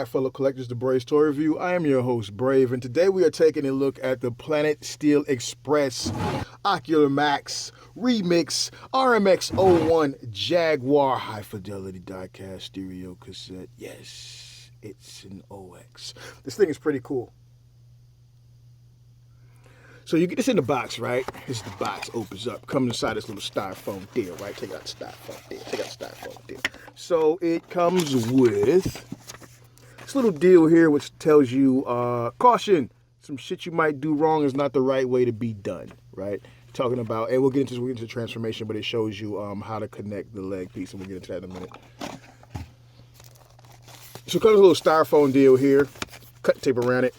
fellow collectors, the Brave Story Review. I am your host, Brave, and today we are taking a look at the PlanetSteel Express Ocular Max Remix RMX01 Jaguar High Fidelity Diecast Stereo Cassette. Yes, it's an OX. This thing is pretty cool. So you get this in the box, right? This is the box, opens up, comes inside this little styrofoam deal, right? Take out the styrofoam deal, take out the styrofoam deal. So it comes with this little deal here, which tells you, caution, some shit you might do wrong is not the right way to be done, right? Talking about, and we'll get into transformation, but it shows you how to connect the leg piece, and we'll get into that in a minute. So it comes with a little styrofoam deal here, cut tape around it,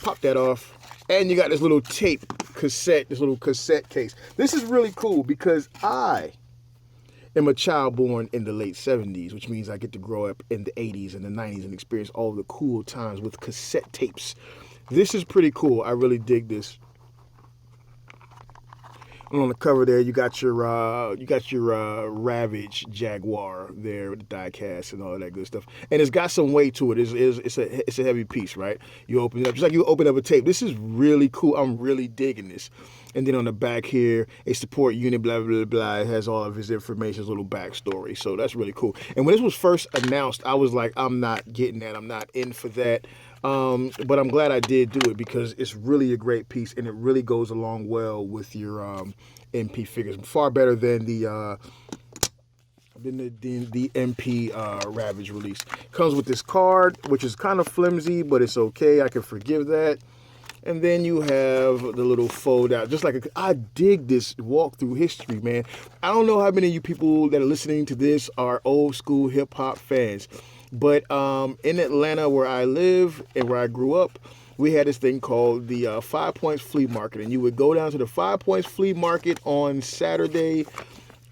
pop that off. And you got this little tape cassette, this little cassette case. This is really cool because I am a child born in the late 70s, which means I get to grow up in the 80s and the 90s and experience all the cool times with cassette tapes. This is pretty cool. I really dig this. And on the cover there, you got your Ravage Jaguar there with the die cast and all that good stuff. And it's got some weight to it. It's a heavy piece, right? You open it up just like you open up a tape. This is really cool. I'm really digging this. And then on the back here, a support unit, blah, blah, blah. It has all of his information, his little backstory. So that's really cool. And when this was first announced, I was like, I'm not getting that. I'm not in for that. But I'm glad I did do it because it's really a great piece and it really goes along well with your MP figures. Far better than the MP Ravage release. Comes with this card, which is kind of flimsy, but it's okay. I can forgive that. And then you have the little fold out, just like I dig this walk through history, man. I don't know how many of you people that are listening to this are old school hip hop fans. But in Atlanta, where I live and where I grew up, we had this thing called the 5 Points Flea Market. And you would go down to the 5 Points Flea Market on Saturday,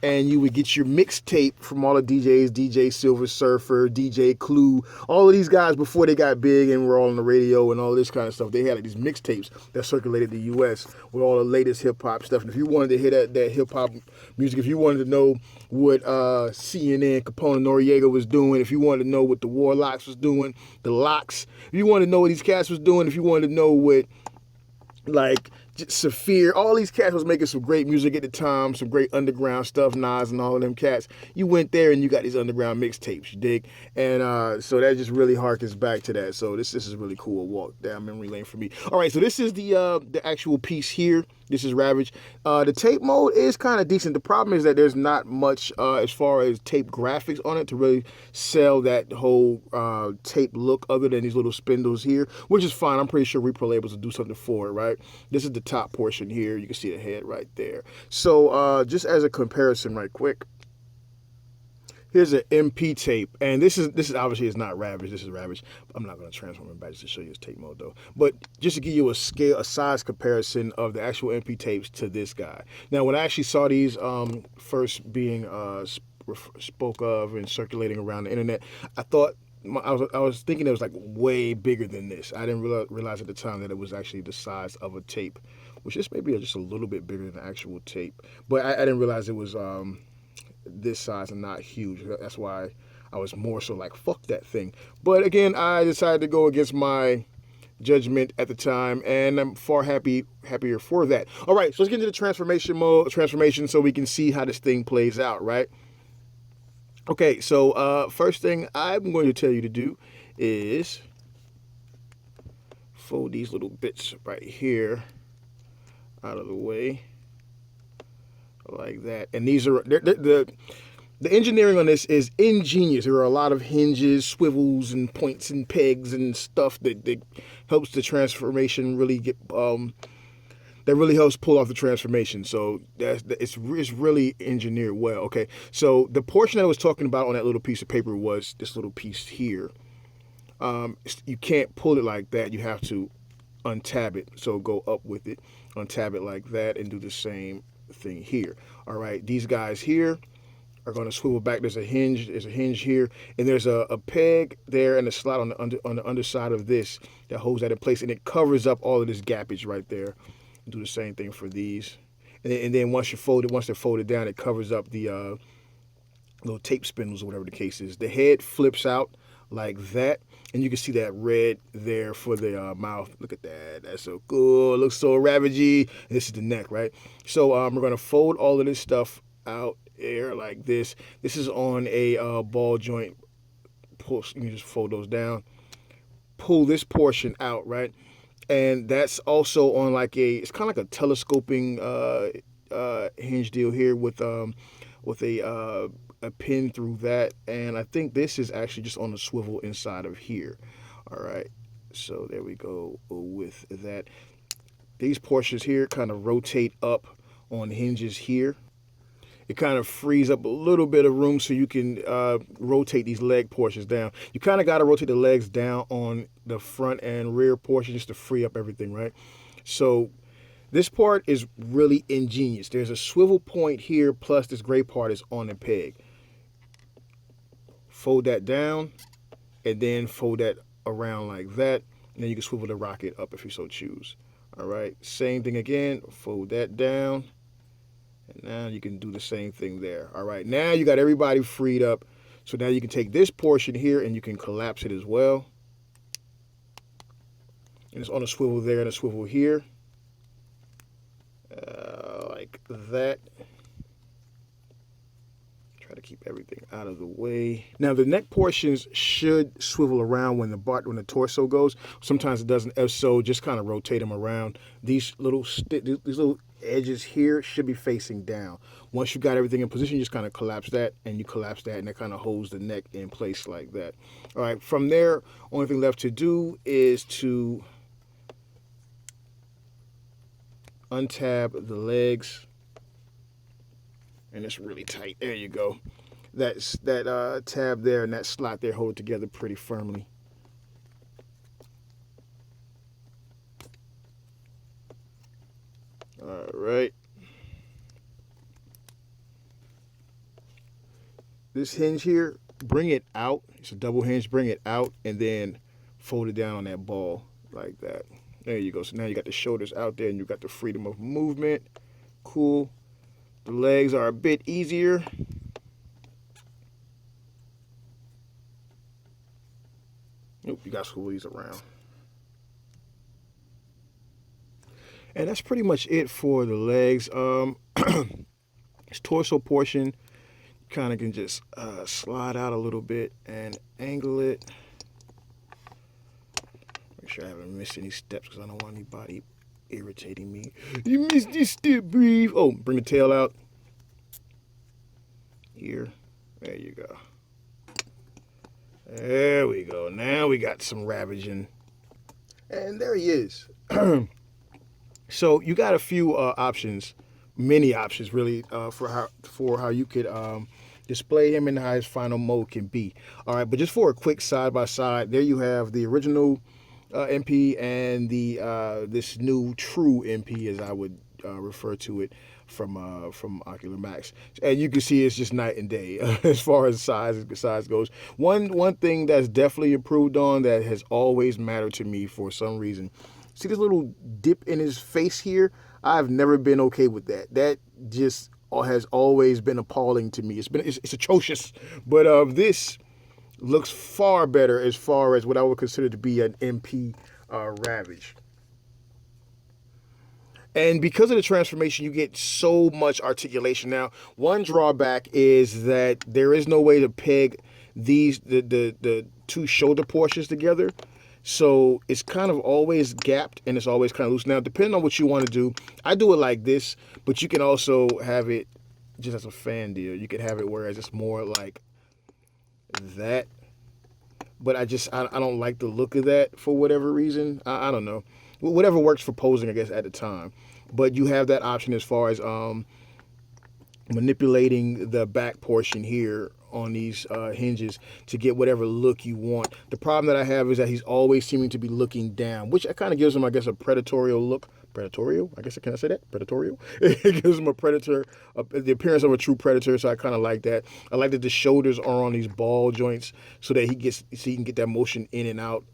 and you would get your mixtape from all the DJs, DJ Silver Surfer, DJ Clue, all of these guys before they got big and were all on the radio and all this kind of stuff. They had like, these mixtapes that circulated the U.S. with all the latest hip-hop stuff. And if you wanted to hear that hip-hop music, if you wanted to know what CNN, Capone and Noriega was doing, if you wanted to know what the Warlocks was doing, the Locks, if you wanted to know what these cats was doing, if you wanted to know what, like, Saphir, all these cats was making some great music at the time, some great underground stuff, Nas and all of them cats. You went there and you got these underground mixtapes, you dig? And so that just really harkens back to that. So this is really cool, a walk down memory lane for me. All right, so this is the actual piece here. This is Ravage. The tape mode is kind of decent. The problem is that there's not much as far as tape graphics on it to really sell that whole tape look other than these little spindles here, which is fine. I'm pretty sure Repro Labels will do something for it, right? This is the top portion here. You can see the head right there. So just as a comparison right quick, here's an MP tape, and this is obviously it's not Ravage. This is Ravage. I'm not going to transform it back just to show you his tape mode though. But just to give you a size comparison of the actual MP tapes to this guy. Now, when I actually saw these first being spoke of and circulating around the internet, I thought I was thinking it was like way bigger than this. I didn't realize at the time that it was actually the size of a tape, which is maybe just a little bit bigger than the actual tape. But I didn't realize it was this size and not huge. That's why I was more so like, fuck that thing. But again, I decided to go against my judgment at the time, and I'm far happier for that. All right, so let's get into the transformation so we can see how this thing plays out, right? Okay, so first thing I'm going to tell you to do is fold these little bits right here out of the way like that. And these are the engineering on this is ingenious. There are a lot of hinges, swivels, and points and pegs and stuff that helps the transformation really get that really helps pull off the transformation. So it's really engineered well. Okay, so the portion that I was talking about on that little piece of paper was this little piece here. You can't pull it like that. You have to untab it. So go up with it, untab it like that, and do the same thing here. All right, these guys here are going to swivel back. There's a hinge here, and there's a peg there and a slot on the underside of this that holds that in place, and it covers up all of this gappage right there. Do the same thing for these, and then once they're folded down, it covers up the little tape spindles or whatever the case is. The head flips out like that. And you can see that red there for the mouth. Look at that. That's so cool. It looks so ravagey. This is the neck, right? So we're going to fold all of this stuff out here like this. This is on a ball joint. Pull, you can just fold those down. Pull this portion out, right? And that's also on like it's kind of like a telescoping hinge deal here with a pin through that, and I think this is actually just on the swivel inside of here. All right, so there we go with that. These portions here kind of rotate up on hinges here. It kind of frees up a little bit of room so you can rotate these leg portions down. You kind of got to rotate the legs down on the front and rear portion just to free up everything, right? So this part is really ingenious. There's a swivel point here, plus this gray part is on the peg. Fold that down, and then fold that around like that, and then you can swivel the rocket up if you so choose. All right, same thing again, fold that down, and now you can do the same thing there. All right, now you got everybody freed up. So now you can take this portion here and you can collapse it as well. And it's on a swivel there and a swivel here. Like that. Try to keep everything out of the way. Now the neck portions should swivel around when the torso goes. Sometimes it doesn't. If so, just kind of rotate them around. These little edges here should be facing down. Once you got everything in position, you just kind of collapse that, and you collapse that, and that kind of holds the neck in place like that. All right, from there, only thing left to do is to untab the legs, and it's really tight. There you go. That tab there and that slot there hold it together pretty firmly. All right. This hinge here, bring it out. It's a double hinge. Bring it out and then fold it down on that ball like that. There you go. So now you got the shoulders out there and you got the freedom of movement. Cool. The legs are a bit easier. Nope, you got to squeeze around. And that's pretty much it for the legs. This torso portion, kind of can just slide out a little bit and angle it. Make sure I haven't missed any steps because I don't want anybody irritating me. You missed this step, breathe. Oh, bring the tail out. Here. There you go. There we go. Now we got some ravaging. And there he is. So you got a few options, many options really, for how you could display him and how his final mode can be. All right, but just for a quick side by side, there you have the original MP and the this new true MP, as I would refer to it, from Ocular Max, and you can see it's just night and day as far as size goes. One thing that's definitely improved on that has always mattered to me for some reason. See this little dip in his face here? I've never been okay with that. That just has always been appalling to me. It's atrocious. But this looks far better as far as what I would consider to be an MP Ravage. And because of the transformation, you get so much articulation. Now, one drawback is that there is no way to peg the two shoulder portions together. So it's kind of always gapped and it's always kind of loose. Now, depending on what you want to do, I do it like this, but you can also have it just as a fan deal. You could have it whereas it's more like that. But I don't like the look of that for whatever reason. I don't know. Whatever works for posing, I guess, at the time. But you have that option as far as manipulating the back portion here on these hinges to get whatever look you want. The problem that I have is that he's always seeming to be looking down, which kind of gives him, I guess, a predatorial look. Predatorial? I guess, can I say that? Predatorial? It gives him a predator, the appearance of a true predator, so I kind of like that. I like that the shoulders are on these ball joints so that he can get that motion in and out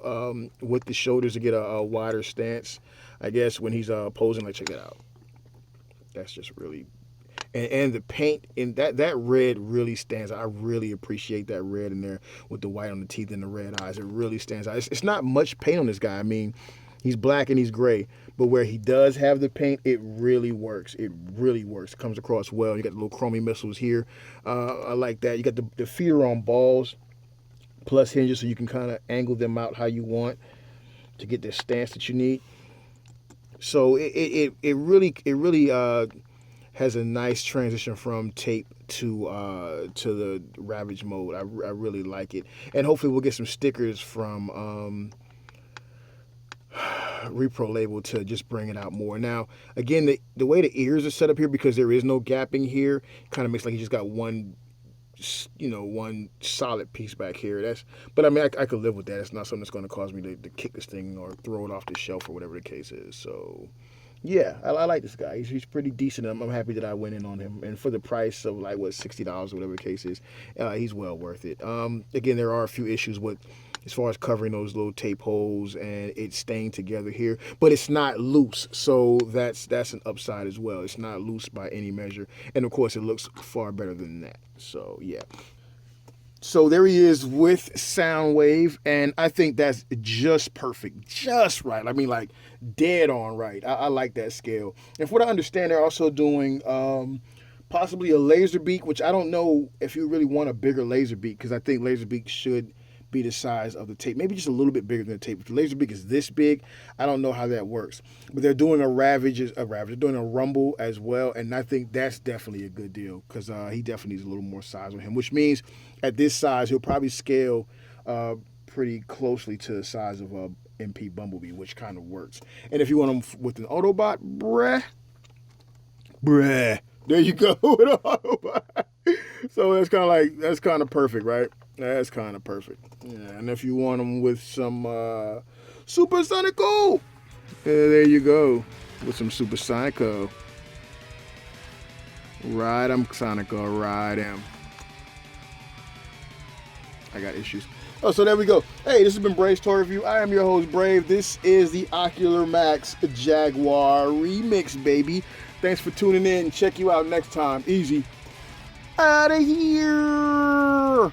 with the shoulders to get a wider stance, I guess, when he's posing. Like, check that out. That's just really... and the paint in that red really stands out. I really appreciate that red in there with the white on the teeth and the red eyes. It really stands out. It's not much paint on this guy. I mean, he's black and he's gray, but where he does have the paint, it really works. It really works. It comes across well. You got the little chromey missiles here. I like that. You got the feet are on balls plus hinges, so you can kind of angle them out how you want to get the stance that you need. So it really has a nice transition from tape to the Ravage mode. I really like it, and hopefully we'll get some stickers from Repro Label to just bring it out more. Now, again, the way the ears are set up here, because there is no gapping here, kind of makes like you just got one solid piece back here. But I mean, I could live with that. It's not something that's going to cause me to kick this thing or throw it off the shelf or whatever the case is. So, yeah, I like this guy. He's pretty decent. I'm happy that I went in on him. And for the price of like $60 or whatever the case is, he's well worth it. Again, there are a few issues with as far as covering those little tape holes and it staying together here, but it's not loose, so that's an upside as well. It's not loose by any measure, and of course it looks far better than that. So yeah, so there he is with Soundwave, and I think that's just perfect, just right. I mean, like dead on right. I like that scale. And from what I understand, they're also doing possibly a laser beak, which I don't know if you really want a bigger laser beak, because I think laser beak should be the size of the tape, maybe just a little bit bigger than the tape. If the laser beak is this big, I don't know how that works. But they're doing they're doing a rumble as well, and I think that's definitely a good deal, because he definitely needs a little more size on him, which means at this size he'll probably scale pretty closely to the size of a MP Bumblebee, which kind of works. And if you want him with an Autobot, bruh, there you go with an Autobot. So that's kind of perfect, right? That's kind of perfect. Yeah, and if you want them with some Supersonico, there you go. With some Supersonico. Ride 'em, Sonico, ride 'em. I got issues. Oh, so there we go. Hey, this has been Brave's Toy Review. I am your host, Brave. This is the Ocular Max Jaguar Remix, baby. Thanks for tuning in. Check you out next time. Easy. Out of here.